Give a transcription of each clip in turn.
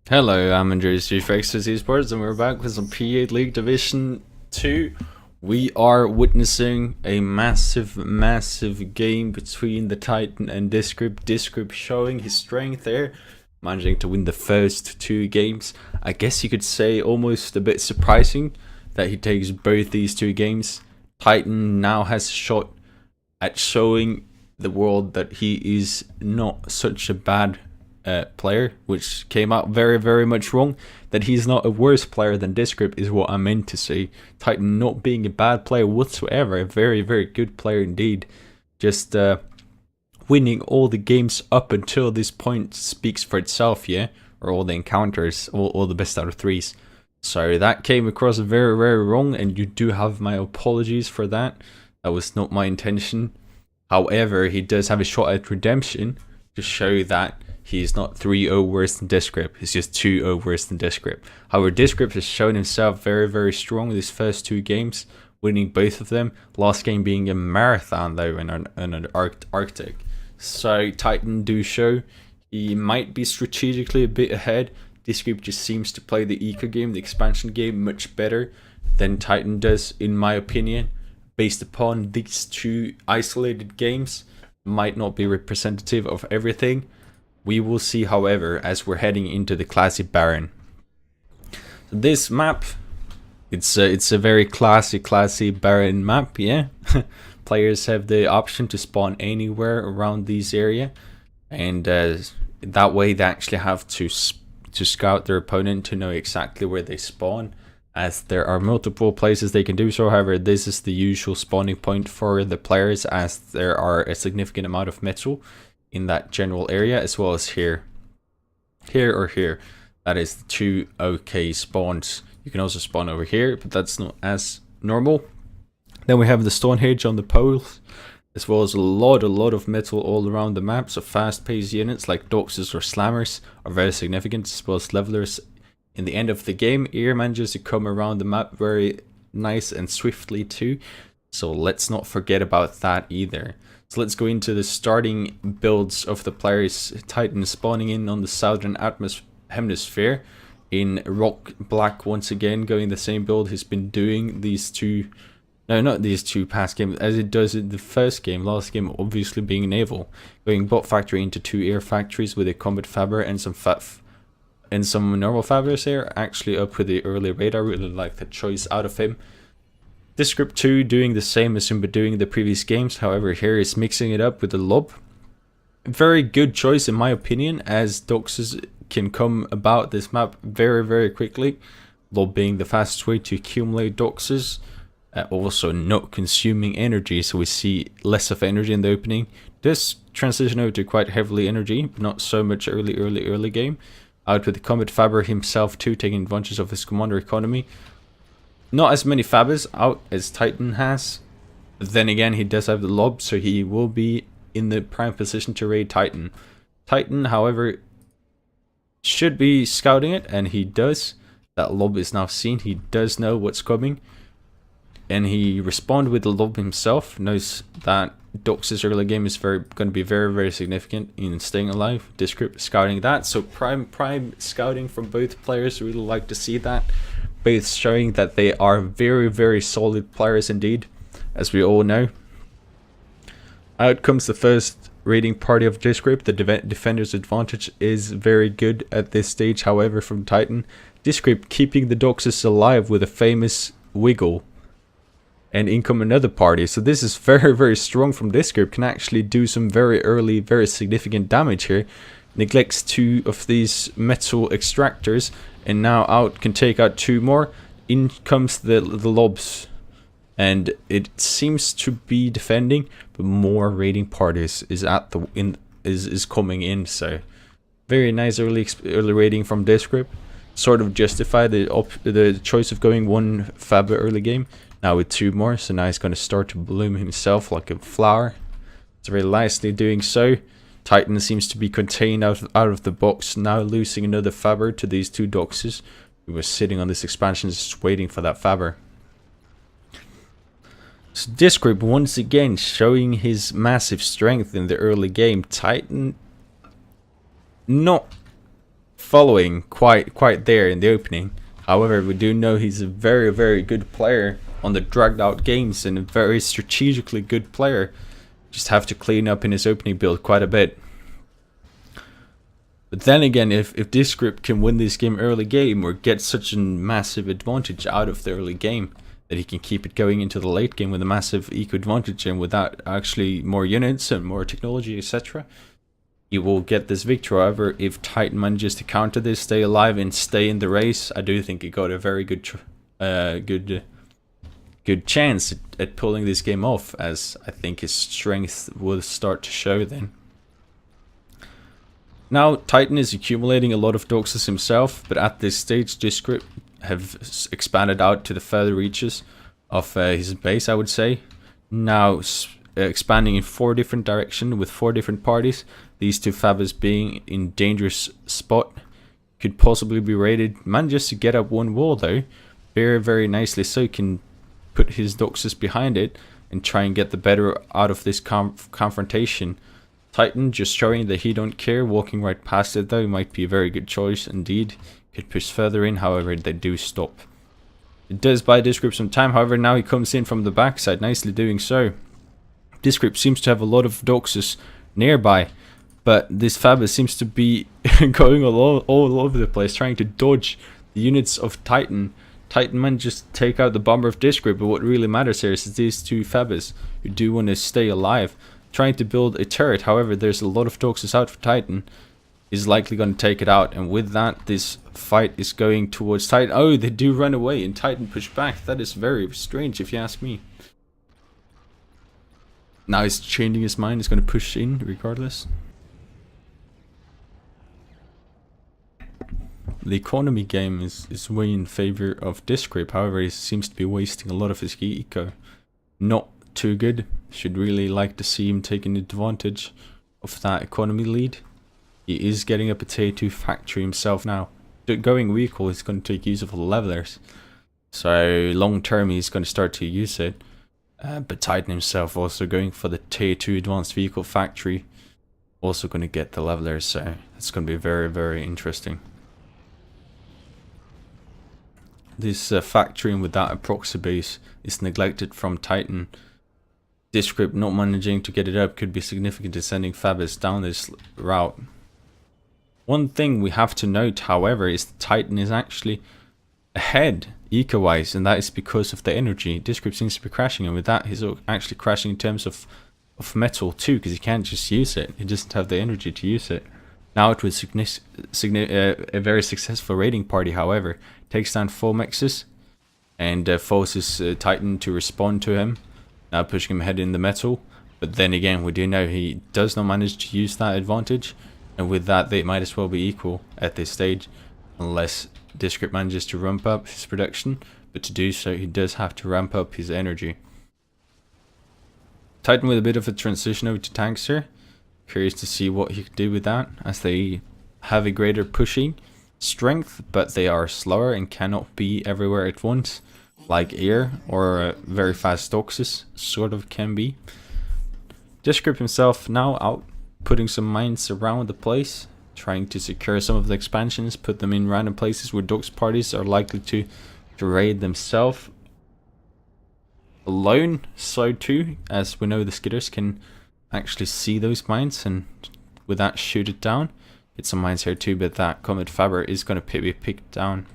Hello, I'm AndreasG for eSports, and we're back with some P8 League Division 2. We are witnessing a massive game between the Titan and Diskraip. Diskraip showing his strength there, managing to win the first two games. I guess you could say almost a bit surprising that he takes both these two games. Titan now has a shot at showing the world that he is not such a bad player, which came out very much wrong. That he's not a worse player than Diskraip is what I meant to say. Titan not being a bad player whatsoever, a very good player indeed. Just winning all the games up until this point speaks for itself, yeah? Or all the encounters, all the best out of threes. So that came across very wrong, and you do have my apologies for that. That was not my intention. However, he does have a shot at redemption to show that he's not 3-0 worse than Diskraip. He's just 2-0 worse than Diskraip. However, Diskraip has shown himself very strong these first two games, winning both of them. Last game being a marathon though in an Arctic. So Titan do show he might be strategically a bit ahead. Diskraip just seems to play the eco game, the expansion game, much better than Titan does, in my opinion. Based upon these two isolated games, might not be representative of everything. We will see, however, as we're heading into the classy Baron. This map, it's a very classy Baron map, yeah. Players have the option to spawn anywhere around this area, and that way they actually have to scout their opponent to know exactly where they spawn, as there are multiple places they can do so. However, this is the usual spawning point for the players, as there are a significant amount of metal in that general area, as well as here or here. That is the two okay spawns. You can also spawn over here, but that's not as normal. Then we have the stone hedge on the poles, as well as a lot of metal all around the map. So fast-paced units like doxes or slammers are very significant, as well as levelers. In the end of the game, Ear manages to come around the map very nice and swiftly too, so let's not forget about that either. So let's go into the starting builds of the players. Titan spawning in on the southern hemisphere in rock black once again, going the same build he's been doing these two, no, not these two past games, as it does in the first game. Last game obviously being naval, going bot factory into two air factories with a combat faber and some normal fabers here. Actually up with the early raid. I really like the choice out of him. Diskraip 2 doing the same as been doing in the previous games. However, here is mixing it up with the lob. Very good choice in my opinion, as doxes can come about this map very quickly. Lob being the fastest way to accumulate doxes. Also not consuming energy, so we see less of energy in the opening. This transition over to quite heavily energy, but not so much early game. Out with the combat faber himself too, taking advantage of his commander economy. Not as many fabers out as Titan has. Then again, he does have the lob, so he will be in the prime position to raid Titan. Titan, however, should be scouting it, and he does. That lob is now seen. He does know what's coming, and he responded with the lob himself. Knows that dox's early game is going to be very significant in staying alive. Diskraip scouting that, so prime scouting from both players. Really like to see that. Both showing that they are very solid players indeed, as we all know. Out comes the first raiding party of Diskraip. The defender's advantage is very good at this stage, however, from Titan. Diskraip keeping the doxes alive with a famous wiggle. And in come another party. So this is very strong from Diskraip. Can actually do some very early, very significant damage here. Neglects two of these metal extractors, and now out can take out two more. In comes the lobs, and it seems to be defending, but more raiding parties is coming in. So very nice early raiding from Diskraip. Sort of justify the choice of going one faber early game. Now with two more, so now he's going to start to bloom himself like a flower. It's very nicely doing so. Titan seems to be contained out of the box, now losing another faber to these two doxes. We were sitting on this expansion just waiting for that faber. So Diskraip once again showing his massive strength in the early game. Titan not following quite there in the opening. However, we do know he's a very good player on the dragged out games and a very strategically good player. Just have to clean up in his opening build quite a bit. But then again, if Diskraip can win this game early game or get such a massive advantage out of the early game that he can keep it going into the late game with a massive eco advantage and without actually more units and more technology, etc., he will get this victory. However, if Titan manages to counter this, stay alive and stay in the race, I do think he got a very good chance at pulling this game off, as I think his strength will start to show then. Now, Titan is accumulating a lot of doxes himself, but at this stage, Diskraip have expanded out to the further reaches of his base, I would say. Now, expanding in 4 different directions with 4 different parties. These 2 Fabas being in dangerous spot. Could possibly be raided. Manages to get up 1 wall though. Very nicely so. Can put his doxes behind it and try and get the better out of this confrontation. Titan just showing that he don't care, walking right past it though might be a very good choice indeed. Could push further in, however they do stop. It does buy Diskraip some time, however now he comes in from the backside, nicely doing so. Diskraip seems to have a lot of doxes nearby, but this Fabus seems to be going all over the place, trying to dodge the units of Titan. Titan manages to take out the bomber of Diskraip, but what really matters here is these 2 Fabus who do want to stay alive. Trying to build a turret, however there's a lot of doxes out for Titan. Is likely going to take it out, and with that this fight is going towards Titan. Oh, they do run away and Titan push back. That is very strange if you ask me. Now he's changing his mind, he's going to push in regardless. The economy game is way in favor of Diskraip, however he seems to be wasting a lot of his eco. Not too good. Should really like to see him taking advantage of that economy lead. He is getting up a tier 2 factory himself now. Going vehicle is going to take use of the levelers, so long term he's going to start to use it. But Titan himself also going for the tier 2 advanced vehicle factory, also going to get the levelers, so it's going to be very interesting. This factory without a proxy base is neglected from Titan. Diskraip not managing to get it up could be significant to sending Fabus down this route. One thing we have to note, however, is that Titan is actually ahead eco-wise, and that is because of the energy. Diskraip seems to be crashing, and with that he's actually crashing in terms of metal too, because he can't just use it. He doesn't have the energy to use it. Now it was a very successful raiding party, however. Takes down 4 mexes and forces Titan to respond to him. Now pushing him ahead in the metal, but then again we do know he does not manage to use that advantage, and with that they might as well be equal at this stage unless Diskraip manages to ramp up his production, but to do so he does have to ramp up his energy. Titan with a bit of a transition over to tanks here. Curious to see what he can do with that, as they have a greater pushing strength, but they are slower and cannot be everywhere at once, like air or very fast doxes sort of can be. Diskraip himself now out putting some mines around the place, trying to secure some of the expansions, put them in random places where dox parties are likely to raid themselves alone, so too, as we know the skidders can actually see those mines and with that shoot it down. Get some mines here too, but that Comet Faber is going to be picked down.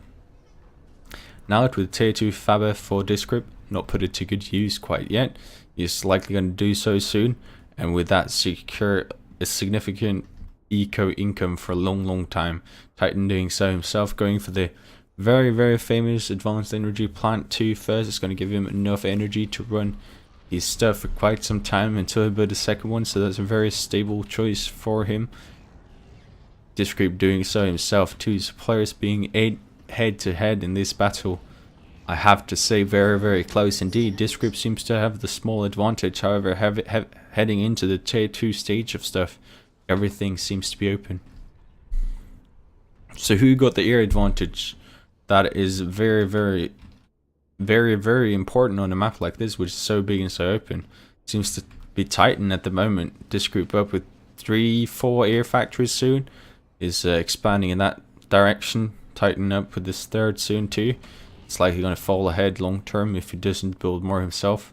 Now with tier 2 Faber for Diskraip, not put it to good use quite yet. He's likely going to do so soon, and with that secure a significant eco income for a long time. Titan doing so himself, going for the very famous advanced energy plant 2 first. It's going to give him enough energy to run his stuff for quite some time until he builds the second one, so that's a very stable choice for him. Diskraip doing so himself too. So players being head to head in this battle, I have to say very close indeed. Diskraip seems to have the small advantage, however heading into the tier 2 stage of stuff, everything seems to be open. So who got the air advantage? That is very important on a map like this, which is so big and so open. Seems to be Titan at the moment. Diskraip up with 3-4 air factories soon, is expanding in that direction, Titan up with this third soon too. It's likely going to fall ahead long term if he doesn't build more himself.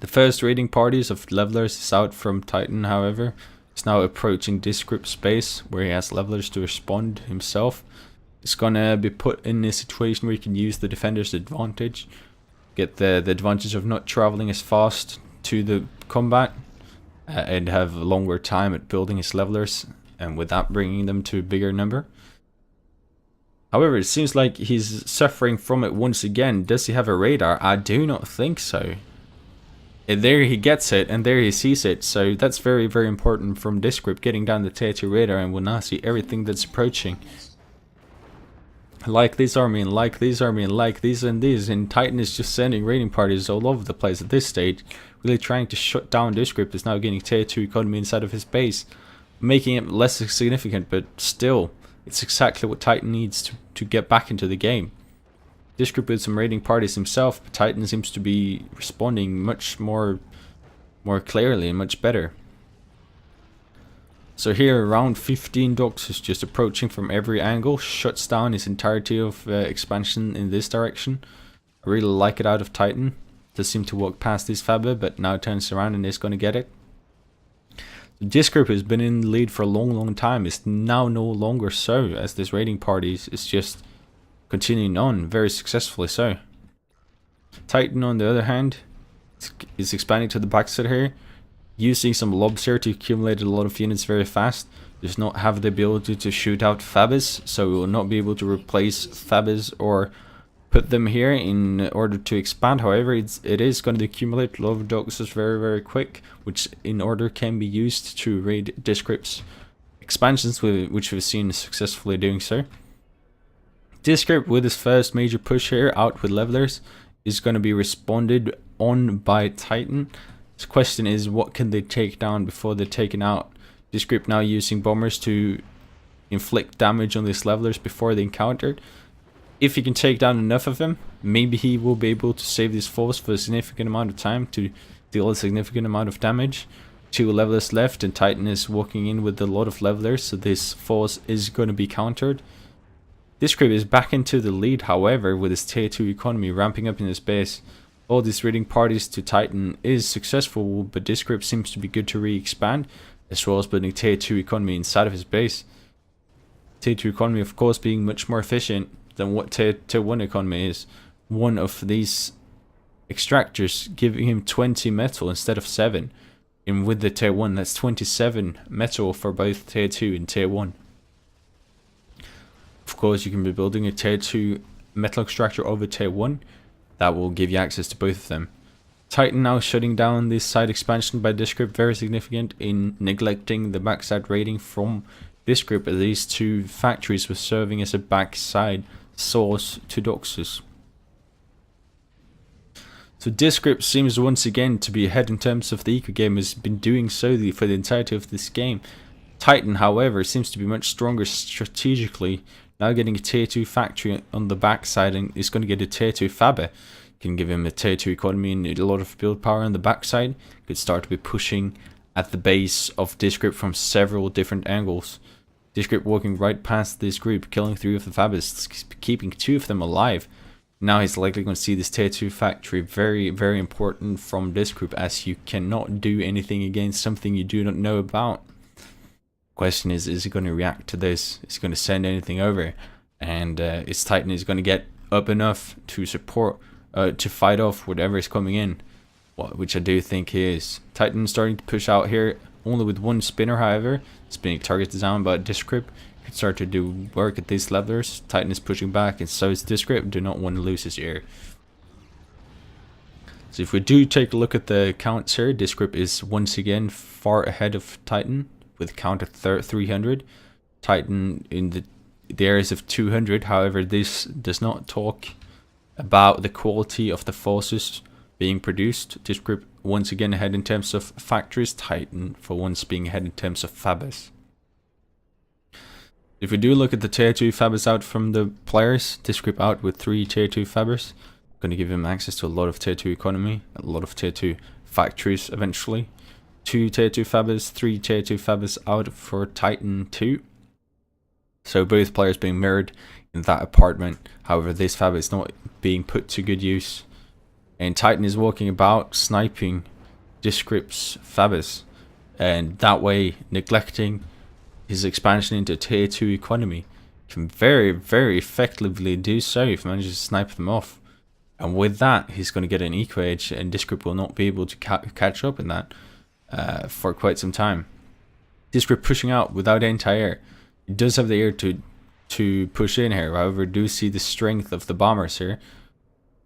The first raiding parties of levelers is out from Titan, however. He's now approaching Diskraip space where he has levelers to respond himself. It's gonna be put in a situation where he can use the defender's advantage, get the advantage of not traveling as fast to the combat, and have a longer time at building his levelers, and with that bringing them to a bigger number. However, it seems like he's suffering from it once again. Does he have a radar? I do not think so. And there he gets it, and there he sees it. So that's very, very important from Diskraip, getting down the tier 2 radar, and will now see everything that's approaching. Like this army, and like this army, and like these and these. And Titan is just sending raiding parties all over the place at this stage, really trying to shut down Diskraip. Is now getting tier 2 economy inside of his base, making it less significant, but still, it's exactly what Titan needs to get back into the game. Diskraip with some raiding parties himself, but Titan seems to be responding much more clearly and much better. So here, around 15 docks is just approaching from every angle, shuts down his entirety of expansion in this direction. I really like it out of Titan. Does seem to walk past this Faber, but now turns around and is going to get it. Diskraip has been in the lead for a long time. It's now no longer so, as this raiding party is just continuing on, very successfully so. Titan, on the other hand, is expanding to the backside here, using some lobs here to accumulate a lot of units very fast. Does not have the ability to shoot out Fabas, so we will not be able to replace Fabas or put them here in order to expand. However, it is going to accumulate a lot of docks very quick, which in order can be used to raid Diskraip's expansions, which we've seen successfully doing so. Diskraip, with his first major push here out with levelers, is going to be responded on by Titan. The question is, what can they take down before they're taken out? Diskraip now using bombers to inflict damage on these levelers before they encountered. If he can take down enough of them, maybe he will be able to save this force for a significant amount of time to deal a significant amount of damage. 2 levelers left, and Titan is walking in with a lot of levelers, so this force is going to be countered. Diskraip is back into the lead, however, with his tier 2 economy ramping up in his base. All these raiding parties to Titan is successful, but Diskraip seems to be good to re-expand, as well as building tier 2 economy inside of his base. Tier 2 economy, of course, being much more efficient than what tier 1 economy is. One of these extractors giving him 20 metal instead of 7. And with the tier 1, that's 27 metal for both tier 2 and tier 1. Of course, you can be building a tier 2 metal extractor over tier 1. That will give you access to both of them. Titan now shutting down this side expansion by Diskraip, very significant in neglecting the backside raiding from Diskraip, as these 2 factories were serving as a backside source to Doxus. So Diskraip seems once again to be ahead in terms of the eco game, has been doing so for the entirety of this game. Titan, however, seems to be much stronger strategically, now getting a tier 2 factory on the backside, and is going to get a tier 2 Faber. Can give him a tier 2 economy and a lot of build power on the backside. Could start to be pushing at the base of Diskraip from several different angles. Diskraip walking right past this group, killing 3 of the Fabas, keeping 2 of them alive. Now he's likely going to see this tier 2 factory, very important from Diskraip, as you cannot do anything against something you do not know about. Question is he going to react to this? Is he going to send anything over? And is Titan is going to get up enough to support, to fight off whatever is coming in? Which I do think he is. Titan starting to push out here, only with 1 spinner, however. Spinning targets down by Diskraip. Could start to do work at these levelers. Titan is pushing back, and so is Diskraip. Do not want to lose his ear. So if we do take a look at the counts here, Diskraip is once again far ahead of Titan, with a count of 300. Titan in the areas of 200. However, this does not talk about the quality of the forces being produced. Diskraip once again ahead in terms of factories. Titan for once being ahead in terms of Fabas. If we do look at the tier 2 Fabas out from the players, Diskraip out with 3 tier 2 Fabas. Going to give him access to a lot of tier 2 economy, a lot of tier 2 factories eventually. 2 tier 2 Fabas, 3 tier 2 Fabas out for Titan 2. So both players being mirrored in that apartment. However, this fab is not being put to good use. And Titan is walking about sniping Diskraip's fabs, and that way neglecting his expansion into tier 2 economy. Can very, very effectively do so if he manages to snipe them off. And with that, he's going to get an eco edge, and Diskraip will not be able to catch up in that for quite some time. Diskraip pushing out without anti-air. He does have the air to push in here. However, do see the strength of the bombers here.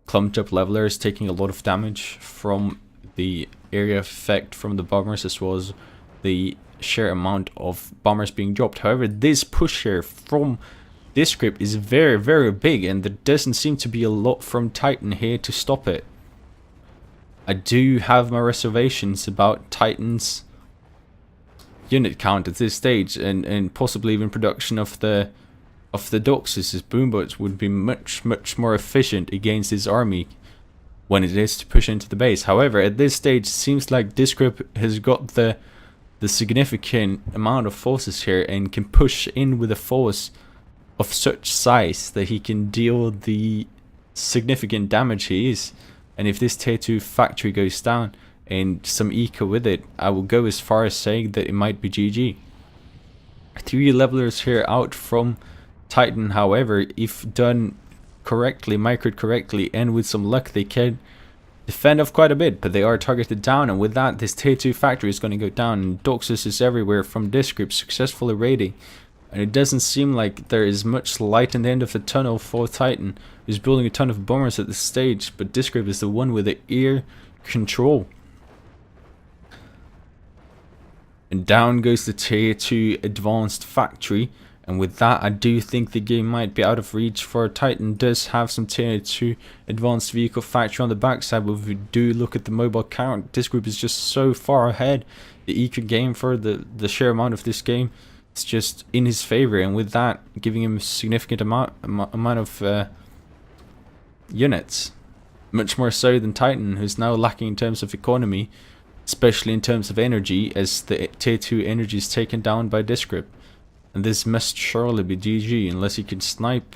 Clumped up levelers taking a lot of damage from the area effect from the bombers, as well as the sheer amount of bombers being dropped. However, this push here from Diskraip is very, very big, and there doesn't seem to be a lot from Titan here to stop it. I do have my reservations about Titan's unit count at this stage, and possibly even production of the Doxus. His boombots would be much more efficient against his army when it is to push into the base. However, at this stage, it seems like Diskraip has got the significant amount of forces here and can push in with a force of such size that he can deal the significant damage he is. And if this tier 2 factory goes down and some eco with it, I will go as far as saying that it might be GG. 3 levelers here out from Titan. However, if done correctly, microed correctly, and with some luck, they can defend off quite a bit, but they are targeted down, and with that, this tier 2 factory is going to go down, and Doxus is everywhere from Diskraip, successfully raiding, and it doesn't seem like there is much light in the end of the tunnel for Titan, who's building a ton of bombers at this stage, but Diskraip is the one with the air control. And down goes the tier 2 advanced factory. And with that, I do think the game might be out of reach, for Titan does have some tier 2 advanced vehicle factory on the backside, but if we do look at the mobile count, Diskraip is just so far ahead. The eco game for the sheer amount of this game is just in his favor, and with that, giving him a significant amount of units. Much more so than Titan, who's now lacking in terms of economy, especially in terms of energy, as the tier 2 energy is taken down by Diskraip. And this must surely be GG, unless he can snipe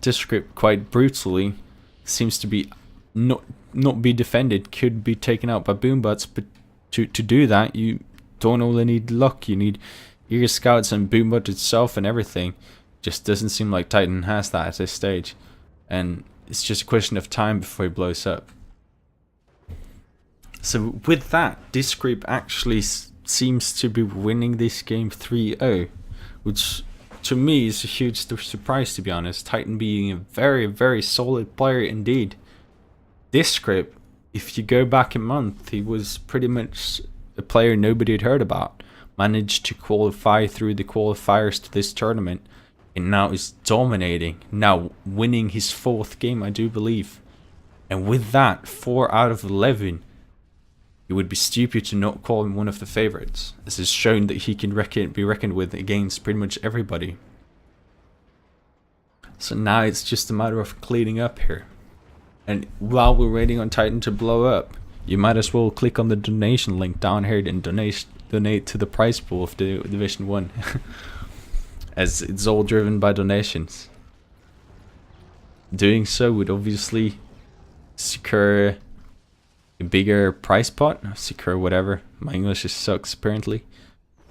Diskraip quite brutally. Seems to be not be defended, could be taken out by boombots, but to do that, you don't only need luck, you need ear scouts and boombot itself and everything. Just doesn't seem like Titan has that at this stage, and it's just a question of time before he blows up. So with that, Diskraip actually seems to be winning this game 3-0. Which to me is a huge surprise, to be honest. Titan being a very, very solid player indeed. Diskraip, if you go back a month, he was pretty much a player nobody had heard about. Managed to qualify through the qualifiers to this tournament, and now is dominating. Now winning his 4th game, I do believe. And with that, 4 out of 11. It would be stupid to not call him one of the favorites. This has shown that he can be reckoned with against pretty much everybody. So now it's just a matter of cleaning up here. And while we're waiting on Titan to blow up, you might as well click on the donation link down here and donate to the prize pool of the Division 1. As it's all driven by donations. Doing so would obviously secure a bigger price pot, secure whatever. My English just sucks apparently.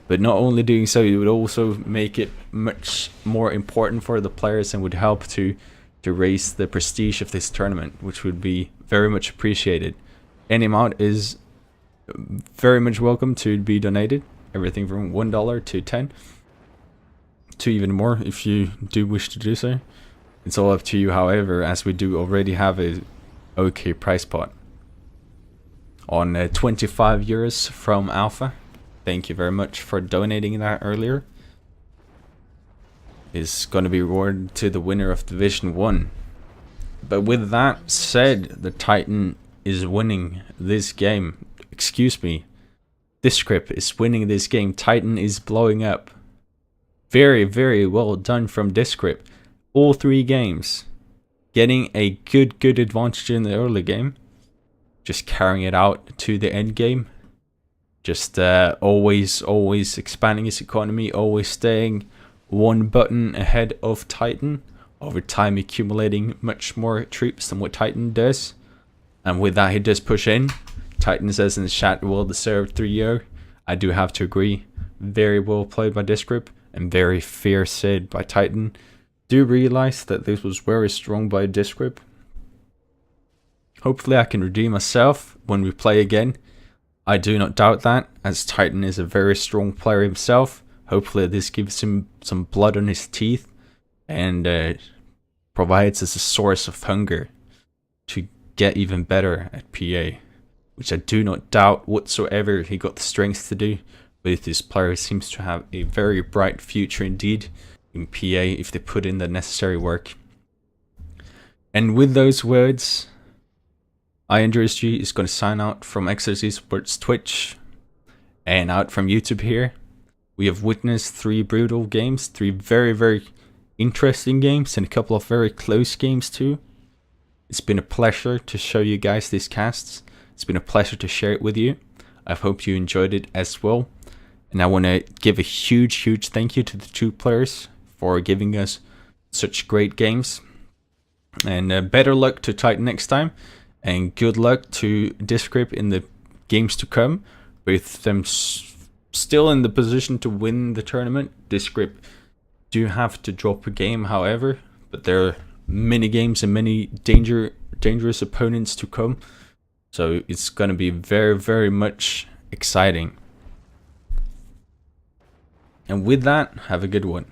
But not only doing so, it would also make it much more important for the players and would help to raise the prestige of this tournament, which would be very much appreciated. Any amount is very much welcome to be donated. Everything from $1 to 10 to even more if you do wish to do so. It's all up to you, however, as we do already have a okay price pot on 25 euros from Alpha. Thank you very much for donating that earlier. Is going to be rewarded to the winner of Division 1. But with that said, the Titan is winning this game. Excuse me. Diskraip is winning this game. Titan is blowing up. Very, very well done from Diskraip. All 3 games. Getting a good advantage in the early game. Just carrying it out to the end game. Just always expanding his economy. Always staying one button ahead of Titan, over time accumulating much more troops than what Titan does. And with that, he does push in. Titan says in the chat, well deserved 3-0. I do have to agree. Very well played by Diskraip and very fair said by Titan. Do realize that this was very strong by Diskraip. Hopefully I can redeem myself when we play again. I do not doubt that, as Titan is a very strong player himself. Hopefully this gives him some blood on his teeth and provides us a source of hunger to get even better at PA, which I do not doubt whatsoever he got the strength to do. But this player seems to have a very bright future indeed in PA if they put in the necessary work. And with those words, AndreasG is going to sign out from eSports Twitch and out from YouTube here. We have witnessed 3 brutal games, 3 very, very interesting games, and a couple of very close games too. It's been a pleasure to show you guys these casts. It's been a pleasure to share it with you. I hope you enjoyed it as well. And I want to give a huge thank you to the 2 players for giving us such great games. And better luck to Titan next time. And good luck to Diskraip in the games to come. With them still in the position to win the tournament. Diskraip do have to drop a game, however. But there are many games and many dangerous opponents to come. So it's going to be very, very much exciting. And with that, have a good one.